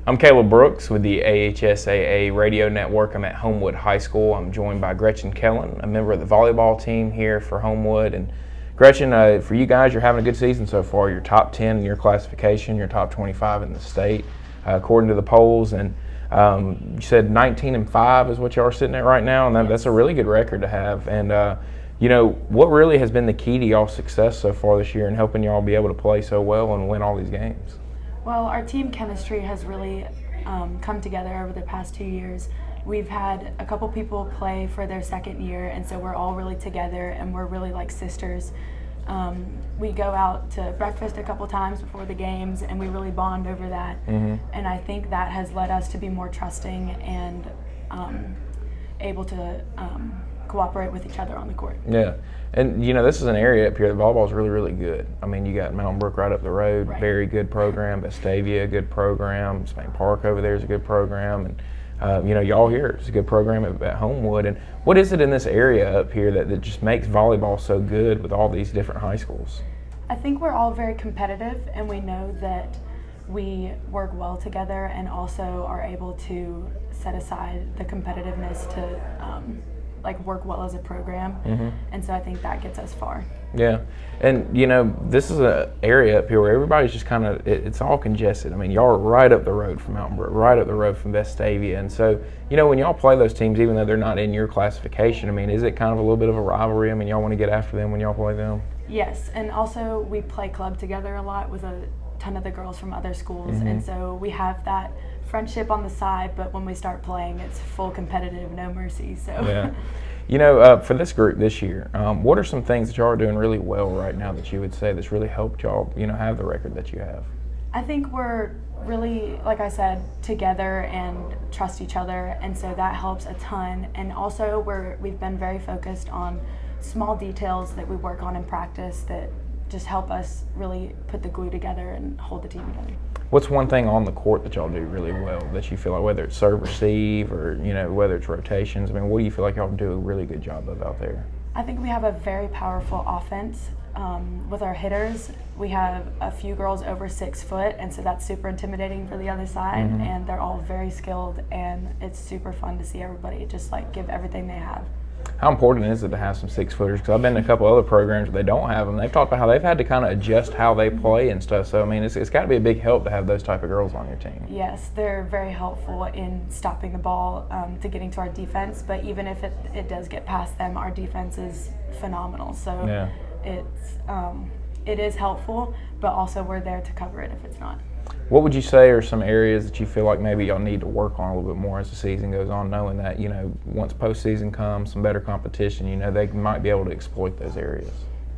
I'm Caleb Brooks with the AHSAA Radio Network. I'm at Homewood High School. I'm joined by Gretchen Kellen, a member of the volleyball team here for Homewood. And Gretchen, for you guys, you're having a good season so far. You're top 10 in your classification. You're top 25 in the state, according to the polls. And you said 19-5 is what you are sitting at right now, and that's a really good record to have. And what really has been the key to y'all's success so far this year and helping y'all be able to play so well and win all these games? Well, our team chemistry has really come together over the past 2 years. We've had a couple people play for their second year, and so we're all really together and we're really like sisters. We go out to breakfast a couple times before the games and we really bond over that. And I think that has led us to be more trusting and able to cooperate with each other on the court. Yeah, and this is an area up here that volleyball is really, really good. I mean, you got Mountain Brook right up the road, very good program. Vestavia, good program. Spain Park over there is a good program, and y'all here is a good program at Homewood. And what is it in this area up here that just makes volleyball so good with all these different high schools? I think we're all very competitive, and we know that we work well together, and also are able to set aside the competitiveness to work well as a program. And so I think that gets us far. Yeah, and this is an area up here where everybody's just kind of, it's all congested. I mean, y'all are right up the road from Mountain Brook, right up the road from Vestavia, and so when y'all play those teams, even though they're not in your classification, I mean, is it kind of a little bit of a rivalry? I mean, y'all want to get after them when y'all play them? Yes, and also we play club together a lot with a ton of the girls from other schools, and so we have that friendship on the side, but when we start playing, it's full competitive, no mercy. So yeah. For this group this year, what are some things that y'all are doing really well right now that you would say that's really helped y'all have the record that you have? I think we're really, like I said, together and trust each other, and so that helps a ton. And also we've been very focused on small details that we work on in practice that just help us really put the glue together and hold the team together. What's one thing on the court that y'all do really well that you feel like, whether it's serve receive or whether it's rotations? I mean, what do you feel like y'all do a really good job of out there? I think we have a very powerful offense with our hitters. We have a few girls over 6 foot, and so that's super intimidating for the other side. And they're all very skilled, and it's super fun to see everybody just give everything they have. How important is it to have some 6-footers? Because I've been to a couple other programs where they don't have them. They've talked about how they've had to kind of adjust how they play and stuff. So, I mean, it's got to be a big help to have those type of girls on your team. Yes, they're very helpful in stopping the ball to getting to our defense. But even if it does get past them, our defense is phenomenal. So yeah. It is helpful, but also we're there to cover it if it's not. What would you say are some areas that you feel like maybe y'all need to work on a little bit more as the season goes on, knowing that, once postseason comes, some better competition, they might be able to exploit those areas?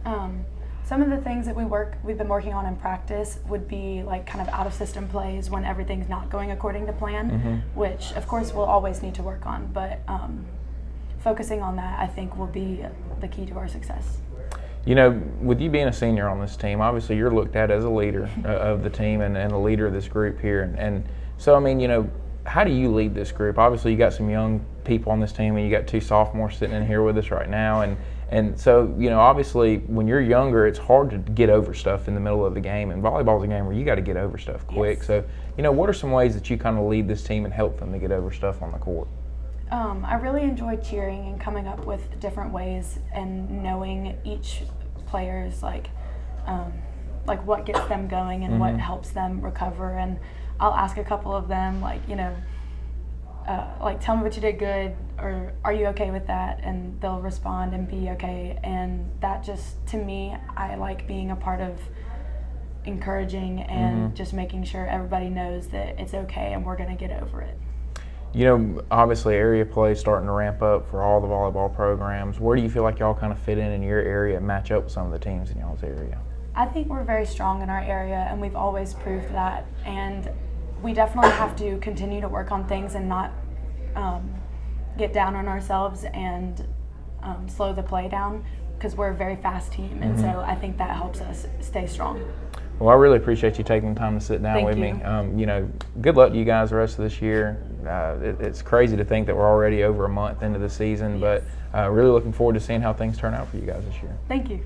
Some of the things that we've been working on in practice would be kind of out-of-system plays when everything's not going according to plan, which, of course, we'll always need to work on. But focusing on that, I think, will be the key to our success. With you being a senior on this team, obviously you're looked at as a leader of the team and a leader of this group here. And so, I mean, how do you lead this group? Obviously you got some young people on this team, and you got 2 sophomores sitting in here with us right now. And so, obviously when you're younger, it's hard to get over stuff in the middle of the game. And volleyball's a game where you got to get over stuff quick. Yes. So, what are some ways that you kind of lead this team and help them to get over stuff on the court? I really enjoy cheering and coming up with different ways and knowing each player's what gets them going and what helps them recover. And I'll ask a couple of them tell me what you did good, or are you okay with that? And they'll respond and be okay. And that just, to me, I like being a part of encouraging and just making sure everybody knows that it's okay and we're going to get over it. Obviously area play is starting to ramp up for all the volleyball programs. Where do you feel like y'all kind of fit in your area and match up with some of the teams in y'all's area? I think we're very strong in our area, and we've always proved that. And we definitely have to continue to work on things and not get down on ourselves and slow the play down, because we're a very fast team. And so I think that helps us stay strong. Well, I really appreciate you taking the time to sit down with me. Good luck to you guys the rest of this year. It's crazy to think that we're already over a month into the season, but really looking forward to seeing how things turn out for you guys this year. Thank you.